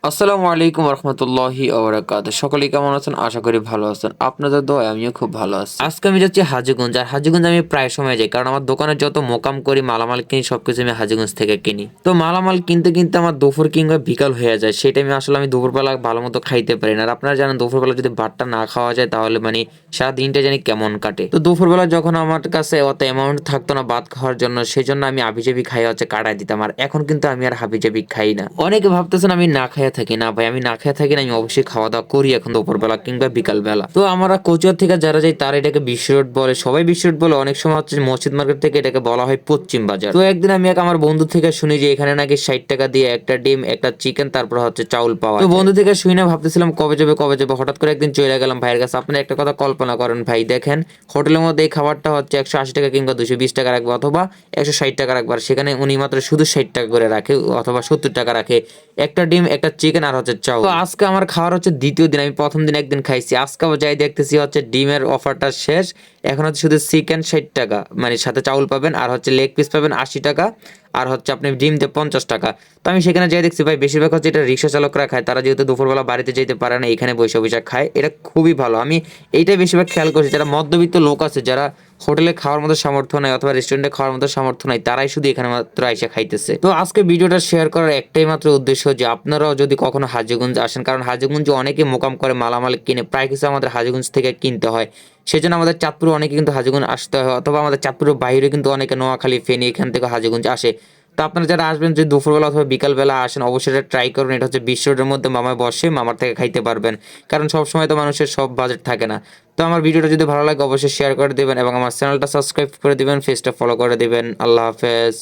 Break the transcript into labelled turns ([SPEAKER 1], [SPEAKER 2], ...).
[SPEAKER 1] আসসালামু আলাইকুম রহমতুল্লাহি ওবরাকাতুহু। সকলেই কেমন আছেন? আশা করি ভালো আছেন। আপনাদের দোয়ায় আমিও খুব ভালো আছি। আজকে আমি যাচ্ছি হাজীগঞ্জ। আর হাজীগঞ্জ আমি প্রায় সময় যাই, কারণ আমার দোকানে যত মোকাম করি, মালামাল কিনি, সবকিছু আমি হাজীগঞ্জ থেকে কিনি। তো মালামাল কিনতে কিনতে আমার দুপুর কিংবা বিকাল হয়ে যায়। সেই টাইমে আসলে আমি দুপুরবেলা ভালো মতো খাইতে পারি না। আর আপনারা জানেন দুপুরবেলা যদি ভাতটা না খাওয়া যায় তাহলে মানে সারা দিনটা জানি কেমন কাটে। তো দুপুরবেলা যখন আমার কাছে অত অ্যামাউন্ট থাকতো না ভাত খাওয়ার জন্য, সেই জন্য আমি হাবিজাবি খাই হচ্ছে কাটায় দিতাম। আর এখন কিন্তু আমি আর হাবিজাবি খাই না। অনেকে ভাবতেছেন আমি না খাইয়া থাকি, না ভাই আমি না খাইয়া থাকি না, আমি অবশ্যই খাওয়া দাওয়া করি এখন দুপুরবেলা কিংবা বিকাল বেলা। তো আমরা কচুয়ার থেকে যারা যাই তারা এটাকে বিশ্ব রোড বলে, সবাই বিশ্ব রোড বলে, অনেক সময় হচ্ছে মসজিদ মার্কেট থেকে এটাকে বলা হয় পশ্চিম বাজার। তো একদিন আমি আমার বন্ধু থেকে শুনি যে এখানে নাকি 60 টাকা দিয়ে একটা ডিম, একটা চিকেন, তারপর হচ্ছে চাউল পাওয়া যায়। তো বন্ধু থেকে শুনে ভাবতেছিলাম কবে যাবে কবে যাবে, হঠাৎ করে একদিন চলে গেলাম ভাইয়ের কাছে। আপনি একটা কথা কল্পনা করেন ভাই, দেখেন হোটেলের মধ্যে এই খাবারটা হচ্ছে 180 টাকা কিংবা 220 টাকা রাখবে, অথবা 160 টাকা রাখবার, সেখানে উনি মাত্র শুধু 60 টাকা করে রাখে অথবা 70 টাকা রাখে একটা ডিম, একটা চিকেন আর হচ্ছে চাউল। তো আজকে আমার খাওয়ার হচ্ছে দ্বিতীয় দিন। আমি প্রথম দিন একদিন খাইছি, আজকে যাই দেখতেছি হচ্ছে ডিমের অফারটা শেষ। এখন হচ্ছে শুধু চিকেন 60 টাকা, মানে সাথে চাউল পাবেন আর হচ্ছে লেগ পিস পাবেন 80 টাকা, আর হচ্ছে আপনি ডিম দিয়ে 50 টাকা। তো আমি সেখানে যাই দেখছি ভাই বেশিরভাগ হচ্ছে এটা রিক্সা চালকরা খায়, তারা যেহেতু দুপুরবেলা বাড়িতে যেতে পারে না, এখানে বসে বসে খায়। এটা খুবই ভালো, আমি এইটাই বেশিরভাগ খেয়াল করছি। যারা মধ্যবিত্ত লোক আছে, যারা হোটেলে খাওয়ার মতো সামর্থ্য নাই অথবা রেস্টুরেন্টে খাওয়ার মতো সামর্থ্য নাই, তারাই শুধু এখানে মাত্র আইসা খাইতেছে। তো আজকে ভিডিওটা শেয়ার করার একটাই মাত্র উদ্দেশ্য যে আপনারাও যদি কখনো হাজীগঞ্জ আসেন, কারণ হাজীগঞ্জে অনেকে মোকাম করে মালামাল কিনে, প্রায় কিছু আমাদের হাজীগঞ্জ থেকে কিনতে হয়। সেজন্য আমাদের চাঁদপুরে অনেকে কিন্তু হাজীগঞ্জ আসতে হয়, অথবা আমাদের চাঁদপুরের বাইরে কিন্তু অনেকে নোয়াখালী, ফেনী এখান থেকে হাজীগঞ্জ আসে। তো আপনারা যারা আসবেন, যদি দুপুরবেলা অথবা বিকালবেলা আসেন, অবশ্যই এটা ট্রাই করুন। এটা হচ্ছে বিশ্ব রোডের মধ্যে মামায় বসে, মামার থেকে খাইতে পারবেন, কারণ সবসময় তো মানুষের সব বাজেট থাকে না। তো আমার ভিডিওটা যদি ভালো লাগে অবশ্যই শেয়ার করে দিবেন এবং আমার চ্যানেলটা সাবস্ক্রাইব করে দিবেন, পেজটা ফলো করে দিবেন। আল্লাহ হাফেজ।